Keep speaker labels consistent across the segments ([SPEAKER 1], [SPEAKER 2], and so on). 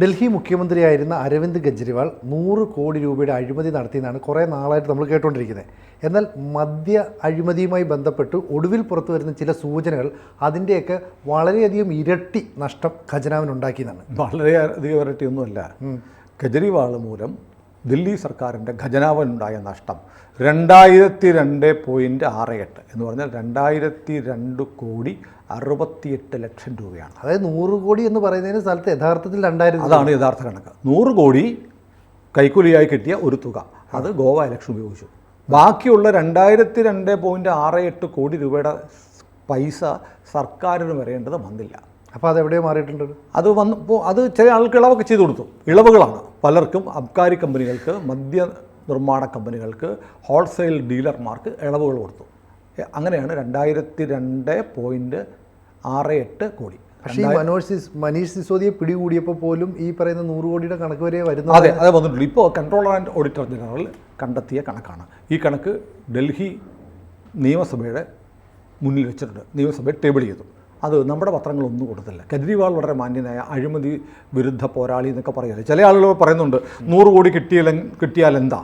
[SPEAKER 1] ഡൽഹി മുഖ്യമന്ത്രിയായിരുന്ന അരവിന്ദ് കെജ്രിവാൾ 100 കോടി രൂപയുടെ അഴിമതി നടത്തിയെന്നാണ് കുറേ നാളായിട്ട് നമ്മൾ കേട്ടുകൊണ്ടിരിക്കുന്നത്. എന്നാൽ മദ്യ അഴിമതിയുമായി ബന്ധപ്പെട്ട് ഒടുവിൽ പുറത്തു വരുന്ന ചില സൂചനകൾ അതിൻ്റെയൊക്കെ വളരെയധികം ഇരട്ടി നഷ്ടം ഖജനാവിനുണ്ടാക്കിയെന്നാണ്.
[SPEAKER 2] വളരെയധികം ഇരട്ടിയൊന്നുമല്ല. കെജ്രിവാൾ മൂലം ദില്ലി സർക്കാരിൻ്റെ ഖജനാവിനുണ്ടായ നഷ്ടം 2002.68 എന്ന് പറഞ്ഞാൽ 2002 കോടി 68 ലക്ഷം രൂപയാണ്.
[SPEAKER 1] അതായത് 100 കോടി എന്ന് പറയുന്നതിന് സ്ഥലത്ത് യഥാർത്ഥത്തിൽ 2000.
[SPEAKER 2] അതാണ് യഥാർത്ഥ കണക്ക്. 100 കോടി കൈക്കൂലിയായി കിട്ടിയ ഒരു തുക, അത് ഗോവ ഇലക്ഷൻ ഉപയോഗിച്ചു. ബാക്കിയുള്ള 2002.68 കോടി രൂപയുടെ പൈസ സർക്കാരിന് വരേണ്ടത് വന്നില്ല.
[SPEAKER 1] അപ്പോൾ അതെവിടെയോ മാറിയിട്ടുണ്ട്.
[SPEAKER 2] അത് വന്നപ്പോൾ അത് ചില ആൾക്ക് ഇളവൊക്കെ ചെയ്തു കൊടുത്തു. ഇളവുകളാണ് പലർക്കും, അബ്കാരി കമ്പനികൾക്ക്, മദ്യ നിർമ്മാണ കമ്പനികൾക്ക്, ഹോൾസെയിൽ ഡീലർമാർക്ക് ഇളവുകൾ കൊടുത്തു. അങ്ങനെയാണ് 2002.68 കോടി.
[SPEAKER 1] പക്ഷേ ഈ മനീഷ് സിസോദിയെ പിടികൂടിയപ്പോൾ പോലും ഈ പറയുന്ന 100 കോടിയുടെ കണക്ക് വരെ വരുന്നത്.
[SPEAKER 2] അതെ, അത് വന്നിട്ടുള്ളൂ. ഇപ്പോൾ കൺട്രോളർ ആൻഡ് ഓഡിറ്റർ ജനറൽ കണ്ടെത്തിയ കണക്കാണ്. ഈ കണക്ക് ഡൽഹി നിയമസഭയുടെ മുന്നിൽ വെച്ചിട്ടുണ്ട്. നിയമസഭ ടേബിൾ ചെയ്തു. അത് നമ്മുടെ പത്രങ്ങളൊന്നും കൊടുത്തില്ല. കെജ്രിവാൾ വളരെ മാന്യനായ അഴിമതി വിരുദ്ധ പോരാളി എന്നൊക്കെ പറയുന്നത്. ചില ആളുകൾ പറയുന്നുണ്ട് 100 കോടി കിട്ടിയാൽ എന്താ,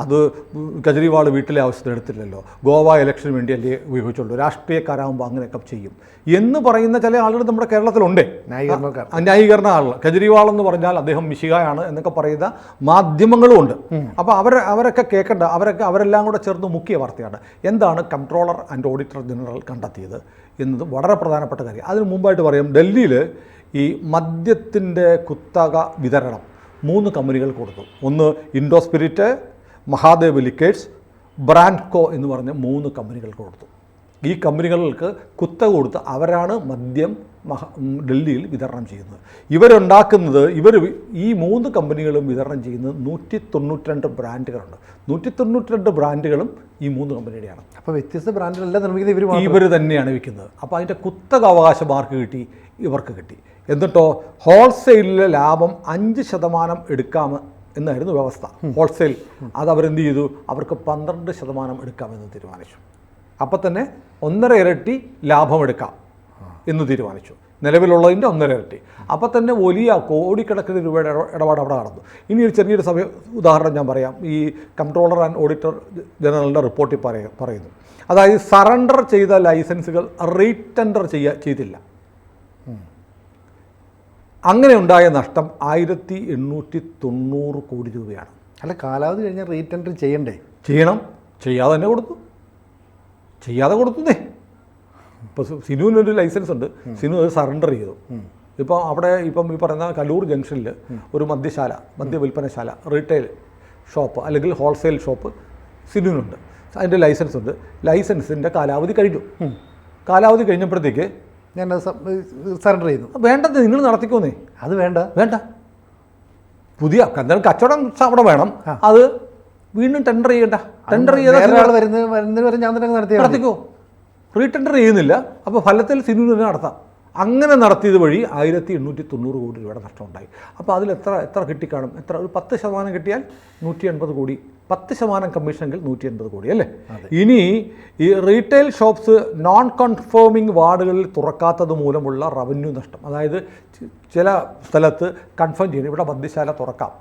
[SPEAKER 2] അത് കെജ്രിവാൾ വീട്ടിലെ ആവശ്യത്തിന് എടുത്തില്ലല്ലോ, ഗോവ ഇലക്ഷന് വേണ്ടിയല്ലേ ഉപയോഗിച്ചുള്ളൂ, രാഷ്ട്രീയക്കാരാകുമ്പോൾ അങ്ങനെയൊക്കെ ചെയ്യും എന്ന് പറയുന്ന ചില ആളുകൾ നമ്മുടെ കേരളത്തിലുണ്ട്. ന്യായീകരണ ആളുകൾ. കെജ്രിവാൾ എന്ന് പറഞ്ഞാൽ അദ്ദേഹം മിശിഹായാണ് എന്നൊക്കെ പറയുന്ന മാധ്യമങ്ങളും ഉണ്ട്. അപ്പോൾ അവരൊക്കെ കേൾക്കേണ്ട, അവരെല്ലാം കൂടെ ചേർന്ന് മുഖ്യ വാർത്തയാണ്. എന്താണ് കൺട്രോളർ ആൻഡ് ഓഡിറ്റർ ജനറൽ കണ്ടെത്തിയത് എന്നത് വളരെ പ്രധാനപ്പെട്ട കാര്യം. അതിന് മുമ്പായിട്ട് പറയാം, ഡൽഹിയിൽ ഈ മദ്യത്തിൻ്റെ കുത്തക വിതരണം 3 കമ്പനികൾ കൊടുത്തു. ഒന്ന് ഇൻഡോ സ്പിരിറ്റ്, മഹാദേവ് ലിക്കേഴ്സ്, ബ്രാൻഡ്കോ എന്ന് പറഞ്ഞ 3 കമ്പനികൾ കൊടുത്തു. ഈ കമ്പനികൾക്ക് കുത്തക കൊടുത്ത് അവരാണ് മദ്യം ഡൽഹിയിൽ വിതരണം ചെയ്യുന്നത്. ഇവരുണ്ടാക്കുന്നത്, ഈ 3 കമ്പനികളും വിതരണം ചെയ്യുന്നത് 192 ബ്രാൻഡുകളുണ്ട്. 192 ബ്രാൻഡുകളും ഈ 3 കമ്പനിയുടെയാണ്.
[SPEAKER 1] അപ്പോൾ വ്യത്യസ്ത ബ്രാൻഡുകളെല്ലാം നിർമ്മിക്കുന്നത്
[SPEAKER 2] ഇവർ തന്നെയാണ് വിൽക്കുന്നത്. അപ്പോൾ അതിൻ്റെ കുത്തക അവകാശം ആർക്ക് കിട്ടി? ഇവർക്ക് കിട്ടി. എന്നിട്ടോ ഹോൾസെയിലിലെ ലാഭം 5% എടുക്കാം എന്നായിരുന്നു വ്യവസ്ഥ. ഹോൾസെയിൽ അത് അവരെന്ത് ചെയ്തു? അവർക്ക് 12% എടുക്കാമെന്ന് തീരുമാനിച്ചു. അപ്പോൾ തന്നെ 1.5 ഇരട്ടി ലാഭമെടുക്കാം എന്ന് തീരുമാനിച്ചു. നിലവിലുള്ളതിൻ്റെ 1.5 ഇരട്ടി. അപ്പോൾ തന്നെ വലിയ കോടിക്കണക്കിന് രൂപയുടെ ഇടപാട് അവിടെ നടന്നു. ഇനി ഒരു ചെറിയൊരു ഉദാഹരണം ഞാൻ പറയാം. ഈ കൺട്രോളർ ആൻഡ് ഓഡിറ്റർ ജനറലിൻ്റെ റിപ്പോർട്ടിൽ പറയുന്നു. അതായത് സറണ്ടർ ചെയ്ത ലൈസൻസുകൾ റീടെൻഡർ ചെയ്തില്ല. അങ്ങനെ ഉണ്ടായ നഷ്ടം 1890 കോടി രൂപയാണ്.
[SPEAKER 1] അല്ല, കാലാവധി കഴിഞ്ഞാൽ റീടെൻഡർ ചെയ്യണ്ടേ?
[SPEAKER 2] ചെയ്യണം. ചെയ്യാതെ തന്നെ കൊടുത്തുന്നേ. ഇപ്പോൾ സിനുവിനൊരു ലൈസൻസ് ഉണ്ട്, സിനു അത് സറണ്ടർ ചെയ്തു. ഇപ്പം ഈ പറയുന്ന കലൂർ ജംഗ്ഷനിൽ ഒരു മദ്യ വിൽപ്പനശാല, റീറ്റെയിൽ ഷോപ്പ് അല്ലെങ്കിൽ ഹോൾസെയിൽ ഷോപ്പ് സിനുവിനുണ്ട്. അതിൻ്റെ ലൈസൻസ് ഉണ്ട്. ലൈസൻസിൻ്റെ കാലാവധി കഴിഞ്ഞു. കാലാവധി കഴിഞ്ഞപ്പോഴത്തേക്ക്
[SPEAKER 1] ഞാൻ സറണ്ടർ ചെയ്യുന്നു.
[SPEAKER 2] വേണ്ടത് നിങ്ങൾ നടത്തിക്കോന്നേ.
[SPEAKER 1] അത് വേണ്ട.
[SPEAKER 2] പുതിയ കച്ചവടം അവിടെ വേണം. അത് വീണ്ടും ടെൻഡർ ചെയ്യണ്ട. ടെൻഡർ
[SPEAKER 1] വരുന്നവരെ ഞാൻ തന്നെ
[SPEAKER 2] നടത്തിക്കോ. റീടെൻഡർ ചെയ്യുന്നില്ല. അപ്പോൾ ഫലത്തിൽ സിനുവിന് തന്നെ നടത്താം. അങ്ങനെ നടത്തിയത് വഴി 1890 കോടി രൂപയുടെ നഷ്ടമുണ്ടായി. അപ്പോൾ അതിൽ എത്ര കിട്ടിക്കാണും? ഒരു 10% കിട്ടിയാൽ 180 കോടി. 10% കമ്മീഷനെങ്കിൽ 180 കോടി അല്ലേ? ഇനി ഈ റീറ്റെയിൽ ഷോപ്സ് നോൺ കൺഫേമിംഗ് വാർഡുകളിൽ തുറക്കാത്തത് മൂലമുള്ള റവന്യൂ നഷ്ടം. അതായത് ചില സ്ഥലത്ത് കൺഫേം ചെയ്യണം, ഇവിടെ മദ്യശാല തുറക്കാം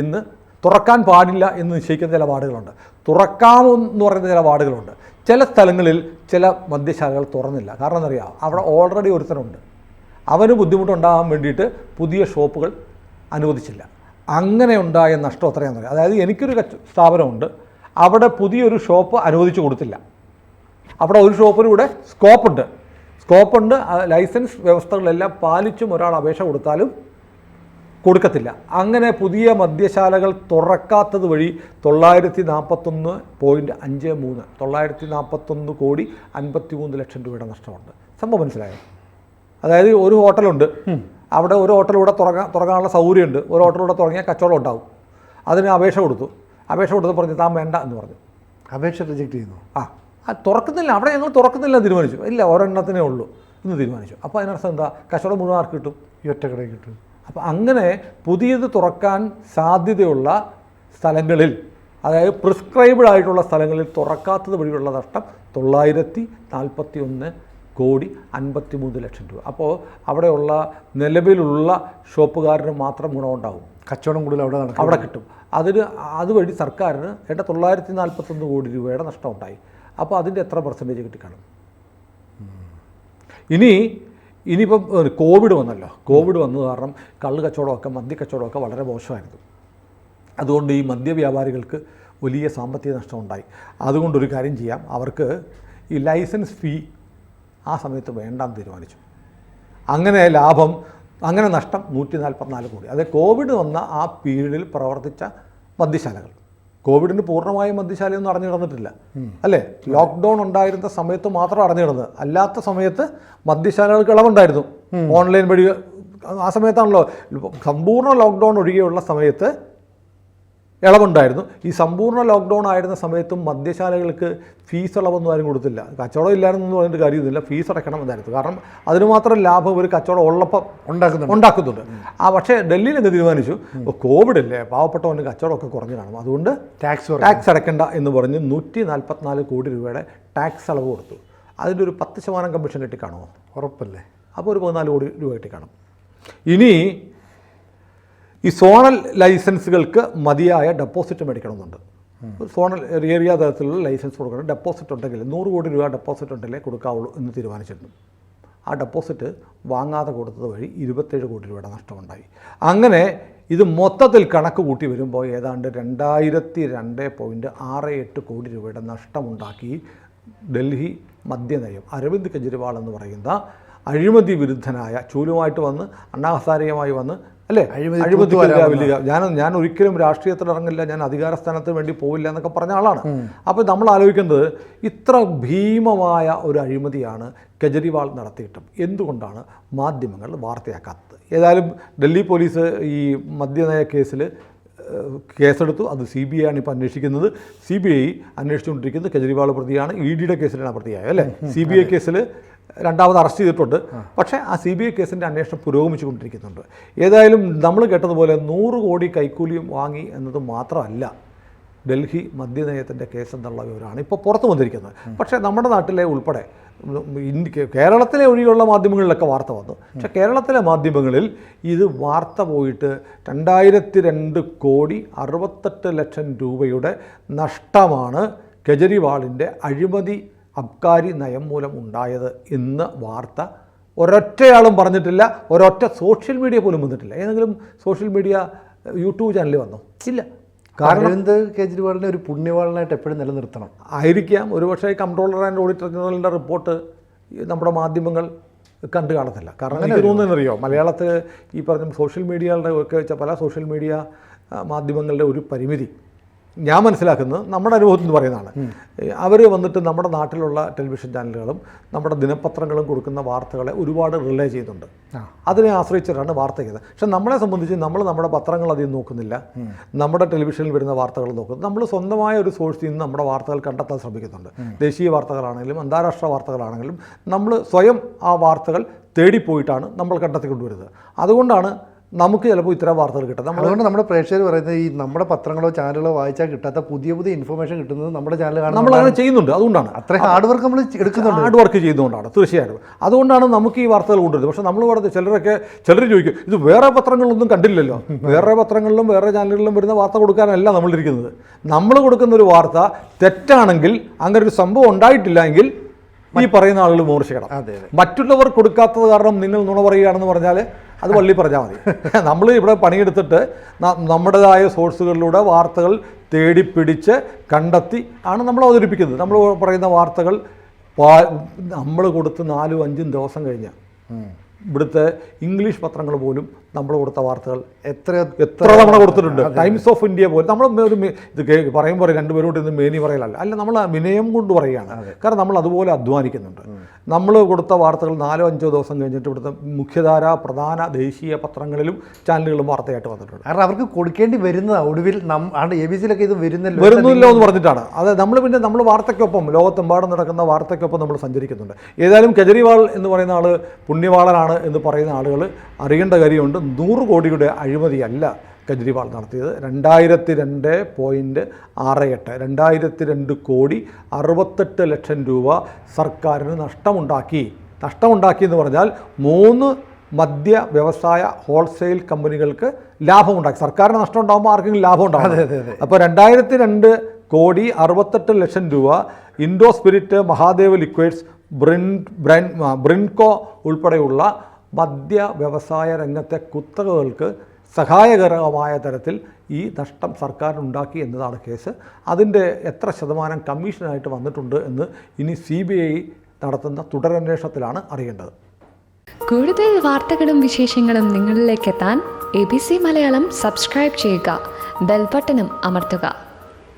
[SPEAKER 2] എന്ന്, തുറക്കാൻ പാടില്ല എന്ന് നിശ്ചയിക്കുന്ന ചില വാർഡുകളുണ്ട്. തുറക്കാമെന്ന് പറയുന്ന ചില വാർഡുകളുണ്ട്. ചില സ്ഥലങ്ങളിൽ ചില മദ്യശാലകൾ തുറന്നില്ല. കാരണം എന്നറിയാം, അവിടെ ഓൾറെഡി ഒരുത്തനുണ്ട്. അവന് ബുദ്ധിമുട്ടുണ്ടാകാൻ വേണ്ടിയിട്ട് പുതിയ ഷോപ്പുകൾ അനുവദിച്ചില്ല. അങ്ങനെ ഉണ്ടായ നഷ്ടം എത്രയാണെന്ന് പറയാം. അതായത് എനിക്കൊരു സ്ഥാപനമുണ്ട്, അവിടെ പുതിയൊരു ഷോപ്പ് അനുവദിച്ചു കൊടുത്തില്ല. അവിടെ ഒരു ഷോപ്പിലൂടെ സ്കോപ്പുണ്ട്. ലൈസൻസ് വ്യവസ്ഥകളെല്ലാം പാലിച്ചും ഒരാൾ അപേക്ഷ കൊടുത്താലും കൊടുക്കത്തില്ല. അങ്ങനെ പുതിയ മദ്യശാലകൾ തുറക്കാത്തത് വഴി 941.53 941 കോടി 53 ലക്ഷം രൂപയുടെ നഷ്ടമുണ്ട്. സംഭവം മനസ്സിലായോ? അതായത് ഒരു ഹോട്ടലുണ്ട്, അവിടെ ഒരു ഹോട്ടലിലൂടെ തുറക്കാനുള്ള സൗകര്യമുണ്ട്. ഒരു ഹോട്ടലിലൂടെ തുടങ്ങിയാൽ കച്ചവടം ഉണ്ടാവും. അതിന് അപേക്ഷ കൊടുത്ത് പറഞ്ഞു താൻ വേണ്ട എന്ന് പറഞ്ഞു.
[SPEAKER 1] അപേക്ഷ റിജക്റ്റ് ചെയ്യുന്നു.
[SPEAKER 2] തുറക്കുന്നില്ല. അവിടെ ഞങ്ങൾ തുറക്കുന്നില്ല തീരുമാനിച്ചു. ഇല്ല, ഒരെണ്ണത്തിനേ ഉള്ളൂ എന്ന് തീരുമാനിച്ചു. അപ്പോൾ അതിനർത്ഥം എന്താ? കച്ചവടം മുഴുവൻ ആർക്ക് കിട്ടും? ഈ ഒറ്റക്കടയിൽ കിട്ടും. അപ്പോൾ അങ്ങനെ പുതിയത് തുറക്കാൻ സാധ്യതയുള്ള സ്ഥലങ്ങളിൽ, അതായത് പ്രിസ്ക്രൈബ്ഡ് ആയിട്ടുള്ള സ്ഥലങ്ങളിൽ തുറക്കാത്തത് വഴിയുള്ള നഷ്ടം 941 കോടി 53 ലക്ഷം രൂപ. അപ്പോൾ അവിടെയുള്ള നിലവിലുള്ള ഷോപ്പുകാരന് മാത്രം ഗുണമുണ്ടാകും,
[SPEAKER 1] കച്ചവടം കൂടുതൽ
[SPEAKER 2] അവിടെ കിട്ടും. അതുവഴി സർക്കാരിന് 941 കോടി രൂപയുടെ നഷ്ടമുണ്ടായി. അപ്പോൾ അതിൻ്റെ എത്ര പെർസെൻറ്റേജ് കിട്ടിക്കാണും? ഇനിയിപ്പം കോവിഡ് വന്നല്ലോ. കോവിഡ് വന്നത് കാരണം കള്ള് കച്ചവടമൊക്കെ മദ്യ കച്ചവടമൊക്കെ വളരെ മോശമായിരുന്നു. അതുകൊണ്ട് ഈ മദ്യവ്യാപാരികൾക്ക് വലിയ സാമ്പത്തിക നഷ്ടമുണ്ടായി. അതുകൊണ്ടൊരു കാര്യം ചെയ്യാം, അവർക്ക് ഈ ലൈസൻസ് ഫീ ആ സമയത്ത് വേണ്ടാന്ന് തീരുമാനിച്ചു. അങ്ങനെ നഷ്ടം 144 കോടി. അത് കോവിഡ് വന്ന ആ പീരീഡിൽ പ്രവർത്തിച്ച മദ്യശാലകൾ. കോവിഡിന് പൂർണ്ണമായും മദ്യശാലയൊന്നും അടഞ്ഞു കിടന്നിട്ടില്ല അല്ലേ? ലോക്ക്ഡൗൺ ഉണ്ടായിരുന്ന സമയത്ത് മാത്രം അടഞ്ഞു കിടന്നത്, അല്ലാത്ത സമയത്ത് മദ്യശാലകൾക്ക് ഇളവുണ്ടായിരുന്നു. ഓൺലൈൻ വഴി ആ സമയത്താണല്ലോ സമ്പൂർണ്ണ ലോക്ക്ഡൗൺ ഒഴികെയുള്ള സമയത്ത് ഇളവുണ്ടായിരുന്നു. ഈ സമ്പൂർണ്ണ ലോക്ക്ഡൗൺ ആയിരുന്ന സമയത്തും മദ്യശാലകൾക്ക് ഫീസ് ഇളവൊന്നും ആരും കൊടുത്തില്ല. കച്ചവടം ഇല്ലായിരുന്നെന്ന് പറഞ്ഞിട്ട് കാര്യമൊന്നുമില്ല, ഫീസ് അടയ്ക്കണം എന്നായിരുന്നു. കാരണം അതിന് മാത്രം ലാഭം ഒരു കച്ചവടം ഉള്ളപ്പം ഉണ്ടാക്കുന്നുണ്ട്. പക്ഷേ ഡൽഹിയിൽ അങ്ങ് തീരുമാനിച്ചു, കോവിഡ് അല്ലേ, പാവപ്പെട്ടവന് കച്ചവടമൊക്കെ കുറഞ്ഞു കാണും, അതുകൊണ്ട് ടാക്സ് അടയ്ക്കണ്ട എന്ന് പറഞ്ഞ് 144 കോടി രൂപയുടെ ടാക്സ് ഇളവ് കൊടുത്തു. അതിൻ്റെ ഒരു 10% കമ്മീഷൻ കിട്ടിക്കാണുമോ?
[SPEAKER 1] ഉറപ്പല്ലേ?
[SPEAKER 2] അപ്പോൾ ഒരു 14 കോടി രൂപ കിട്ടിക്കാണും. ഇനി ഈ സോണൽ ലൈസൻസുകൾക്ക് മതിയായ ഡെപ്പോസിറ്റ് മേടിക്കണമെന്നുണ്ട്. സോണൽ ഏരിയ തരത്തിലുള്ള ലൈസൻസ് കൊടുക്കണം. ഡെപ്പോസിറ്റ് ഉണ്ടെങ്കിൽ 100 കോടി രൂപ ഡെപ്പോസിറ്റ് ഉണ്ടെങ്കിലേ കൊടുക്കാവുള്ളൂ എന്ന് തീരുമാനിച്ചിരുന്നു. ആ ഡെപ്പോസിറ്റ് വാങ്ങാതെ കൊടുത്തത് വഴി 27 കോടി രൂപയുടെ നഷ്ടമുണ്ടായി. അങ്ങനെ ഇത് മൊത്തത്തിൽ കണക്ക് കൂട്ടി വരുമ്പോൾ ഏതാണ്ട് 2002.68 കോടി രൂപയുടെ നഷ്ടമുണ്ടാക്കി ഡൽഹി മദ്യനയം. അരവിന്ദ് കെജ്രിവാൾ എന്ന് പറയുന്ന അഴിമതി വിരുദ്ധനായ ചൂലുമായിട്ട് വന്ന് അണ്ണാ ഹസാരിയുമായി വന്ന് അല്ലേ അഴിമതി ഞാൻ ഒരിക്കലും രാഷ്ട്രീയത്തിൽ ഇറങ്ങില്ല, ഞാൻ അധികാര സ്ഥാനത്തിന് വേണ്ടി പോവില്ല എന്നൊക്കെ പറഞ്ഞ ആളാണ്. അപ്പോൾ നമ്മൾ ആലോചിക്കുന്നത് ഇത്ര ഭീമമായ ഒരു അഴിമതിയാണ് കെജ്രിവാൾ നടത്തിയിട്ടും എന്തുകൊണ്ടാണ് മാധ്യമങ്ങൾ വാർത്തയാക്കാത്തത്? ഏതായാലും ഡൽഹി പോലീസ് ഈ മദ്യനയ കേസെടുത്തു. അത് CBI ആണ് ഇപ്പോൾ അന്വേഷിക്കുന്നത്. CBI അന്വേഷിച്ചുകൊണ്ടിരിക്കുന്നത് കെജ്രിവാൾ പ്രതിയാണ്. EDയുടെ കേസിലാണ് പ്രതിയായത് അല്ലേ? CBI കേസിൽ രണ്ടാമത് അറസ്റ്റ് ചെയ്തിട്ടുണ്ട്. പക്ഷേ ആ CBI കേസിൻ്റെ അന്വേഷണം പുരോഗമിച്ചുകൊണ്ടിരിക്കുന്നുണ്ട്. ഏതായാലും നമ്മൾ കേട്ടതുപോലെ 100 കോടി കൈക്കൂലിയും വാങ്ങി എന്നത് മാത്രമല്ല ഡൽഹി മദ്യനയത്തിൻ്റെ കേസ് എന്നുള്ള വിവരമാണ് ഇപ്പോൾ പുറത്തു വന്നിരിക്കുന്നത്. പക്ഷേ നമ്മുടെ നാട്ടിലെ ഉൾപ്പെടെ കേരളത്തിലെ ഒഴികെയുള്ള മാധ്യമങ്ങളിലൊക്കെ വാർത്ത വന്നു. പക്ഷേ കേരളത്തിലെ മാധ്യമങ്ങളിൽ ഇത് വാർത്ത പോയിട്ട് 2002 കോടി 68 ലക്ഷം രൂപയുടെ നഷ്ടമാണ് കെജ്രിവാളിൻ്റെ അഴിമതി അബ്കാരി നയം മൂലം ഉണ്ടായത് എന്ന് വാർത്ത ഒരൊറ്റയാളും പറഞ്ഞിട്ടില്ല. ഒരൊറ്റ സോഷ്യൽ മീഡിയ പോലും വന്നിട്ടില്ല. ഏതെങ്കിലും സോഷ്യൽ മീഡിയ യൂട്യൂബ് ചാനൽ വന്നോ? ഇല്ല. കാരണം
[SPEAKER 1] അരവിന്ദ് കെജ്രിവാളിനെ ഒരു പുണ്യവാളനായിട്ട് എപ്പോഴും നിലനിർത്തണം
[SPEAKER 2] ആയിരിക്കാം. ഒരുപക്ഷെ കംട്രോളർ ആൻഡ് ഓഡിറ്റർ ജനറലിൻ്റെ റിപ്പോർട്ട് നമ്മുടെ മാധ്യമങ്ങൾ കണ്ടു കാണത്തില്ല. കാരണം എനിക്ക് തോന്നുന്നറിയോ, മലയാളത്തിൽ ഈ പറഞ്ഞ സോഷ്യൽ മീഡിയകളുടെ ഒക്കെ വെച്ച പല സോഷ്യൽ മീഡിയ മാധ്യമങ്ങളുടെ ഒരു പരിമിതി ഞാൻ മനസ്സിലാക്കുന്നത് നമ്മുടെ അനുഭവത്തിൽ നിന്ന് പറയുന്നതാണ്. അവർ വന്നിട്ട് നമ്മുടെ നാട്ടിലുള്ള ടെലിവിഷൻ ചാനലുകളും നമ്മുടെ ദിനപത്രങ്ങളും കൊടുക്കുന്ന വാർത്തകളെ ഒരുപാട് റിലേ ചെയ്യുന്നുണ്ട്. അതിനെ ആശ്രയിച്ചിട്ടാണ് വാർത്ത ചെയ്തത്. പക്ഷെ നമ്മളെ സംബന്ധിച്ച് നമ്മുടെ പത്രങ്ങൾ അധികം നോക്കുന്നില്ല, നമ്മുടെ ടെലിവിഷനിൽ വരുന്ന വാർത്തകൾ നോക്കുന്നത്. നമ്മൾ സ്വന്തമായ ഒരു സോഴ്സിൽ നിന്ന് നമ്മുടെ വാർത്തകൾ കണ്ടെത്താൻ ശ്രമിക്കുന്നുണ്ട്. ദേശീയ വാർത്തകളാണെങ്കിലും അന്താരാഷ്ട്ര വാർത്തകളാണെങ്കിലും നമ്മൾ സ്വയം ആ വാർത്തകൾ തേടിപ്പോയിട്ടാണ് നമ്മൾ കണ്ടെത്തിക്കൊണ്ടുവരുന്നത്. അതുകൊണ്ടാണ് നമുക്ക് ചിലപ്പോൾ ഇത്തരം വാർത്തകൾ കിട്ടും.
[SPEAKER 1] അതുകൊണ്ട് നമ്മുടെ പ്രേക്ഷകർ പറയുന്നത് ഈ നമ്മുടെ പത്രങ്ങളോ ചാനലുകളോ വായിച്ചാൽ കിട്ടാത്ത പുതിയ ഇൻഫർമേഷൻ കിട്ടുന്നത് നമ്മുടെ ചാനൽ കാണും.
[SPEAKER 2] നമ്മൾ അങ്ങനെ ചെയ്യുന്നുണ്ട്. അതുകൊണ്ടാണ്
[SPEAKER 1] അത്രയും ഹാർഡ് വർക്ക് നമ്മൾ എടുക്കുന്നുണ്ട്.
[SPEAKER 2] ഹാർഡ് വർക്ക് ചെയ്യുന്നതുകൊണ്ടാണ് തീർച്ചയായിട്ടും. അതുകൊണ്ടാണ് നമുക്ക് ഈ വാർത്തകൾ കൊണ്ടുവരുന്നത്. പക്ഷേ നമ്മൾ പറഞ്ഞ ചിലർ ചോദിക്കും, ഇത് വേറെ പത്രങ്ങളിലൊന്നും കണ്ടില്ലല്ലോ. വേറെ പത്രങ്ങളിലും വേറെ ചാനലുകളിലും വരുന്ന വാർത്ത കൊടുക്കാനല്ല നമ്മളിരിക്കുന്നത്. നമ്മൾ കൊടുക്കുന്ന ഒരു വാർത്ത തെറ്റാണെങ്കിൽ, അങ്ങനെ ഒരു സംഭവം ഉണ്ടായിട്ടില്ല എങ്കിൽ ഈ പറയുന്ന ആളുകൾ വിമർശിക്കണം. മറ്റുള്ളവർ കൊടുക്കാത്തത് കാരണം നിങ്ങൾ നുണ പറയുകയാണെന്ന് പറഞ്ഞാൽ അത് വള്ളി പറഞ്ഞാൽ മതി. നമ്മൾ ഇവിടെ പണിയെടുത്തിട്ട് നമ്മുടേതായ സോഴ്സുകളിലൂടെ വാർത്തകൾ തേടിപ്പിടിച്ച് കണ്ടെത്തി ആണ് നമ്മൾ അവതരിപ്പിക്കുന്നത്. നമ്മൾ പറയുന്ന വാർത്തകൾ നമ്മൾ കൊടുത്ത് 4-5 ദിവസം കഴിഞ്ഞ് ഇവിടുത്തെ ഇംഗ്ലീഷ് പത്രങ്ങൾ പോലും നമ്മൾ കൊടുത്ത വാർത്തകൾ എത്ര തവണ കൊടുത്തിട്ടുണ്ട്. ടൈംസ് ഓഫ് ഇന്ത്യ പോലും നമ്മൾ ഇത് പറയുമ്പോൾ രണ്ടുപേരോട് ഇന്ന് മേനി പറയലല്ല, നമ്മൾ വിനയം കൊണ്ട് പറയുകയാണ്. കാരണം നമ്മൾ അതുപോലെ അധ്വാനിക്കുന്നുണ്ട്. നമ്മൾ കൊടുത്ത വാർത്തകൾ 4-5 ദിവസം കഴിഞ്ഞിട്ട് ഇവിടുത്തെ മുഖ്യധാര പ്രധാന ദേശീയ പത്രങ്ങളിലും ചാനലുകളും വാർത്തയായിട്ട് വന്നിട്ടുണ്ട്.
[SPEAKER 1] കാരണം അവർക്ക് കൊടുക്കേണ്ടി വരുന്നത് ഒടുവിൽ ABC-യിലൊക്കെ ഇത്
[SPEAKER 2] വരുന്നില്ല എന്ന് പറഞ്ഞിട്ടാണ്. അത് നമ്മൾ വാർത്തയ്ക്കൊപ്പം ലോകത്തെമ്പാടും നടക്കുന്ന വാർത്തയ്ക്കൊപ്പം നമ്മൾ സഞ്ചരിക്കുന്നുണ്ട്. ഏതായാലും കെജ്രിവാൾ എന്ന് പറയുന്ന ആൾ പുണ്യവാളനാണ് എന്ന് പറയുന്ന ആളുകൾ അറിയേണ്ട കാര്യമുണ്ട്. 100 കോടിയുടെ അഴിമതിയല്ല കെജ്രിവാൾ നടത്തിയത്. 2002.68 202 കോടി 68 ലക്ഷം രൂപ സർക്കാരിന് നഷ്ടമുണ്ടാക്കി നഷ്ടമുണ്ടാക്കിയെന്ന് പറഞ്ഞാൽ 3 മദ്യ വ്യവസായ ഹോൾസെയിൽ കമ്പനികൾക്ക് ലാഭമുണ്ടാക്കി. സർക്കാരിന് നഷ്ടം ഉണ്ടാകുമ്പോൾ ആർക്കെങ്കിലും ലാഭം ഉണ്ടാകും. അപ്പോൾ 2002,68,00,000 രൂപ ഇൻഡോ സ്പിരിറ്റ്, മഹാദേവ് ലിക്വിഡ്സ്, ബ്രിൻകോ ഉൾപ്പെടെയുള്ള മദ്യ വ്യവസായ രംഗത്തെ കുത്തകകൾക്ക് സഹായകരമായ തരത്തിൽ ഈ നഷ്ടം സർക്കാരിനുണ്ടാക്കി എന്നതാണ് കേസ്. അതിൻ്റെ എത്ര ശതമാനം കമ്മീഷനായിട്ട് വന്നിട്ടുണ്ട് എന്ന് ഇനി CBI നടത്തുന്ന തുടരന്വേഷണത്തിലാണ് അറിയേണ്ടത്.
[SPEAKER 3] കൂടുതൽ വാർത്തകളും വിശേഷങ്ങളും നിങ്ങളിലേക്ക് എത്താൻ ABC മലയാളം സബ്സ്ക്രൈബ് ചെയ്യുക, ബെൽബട്ടനും അമർത്തുക.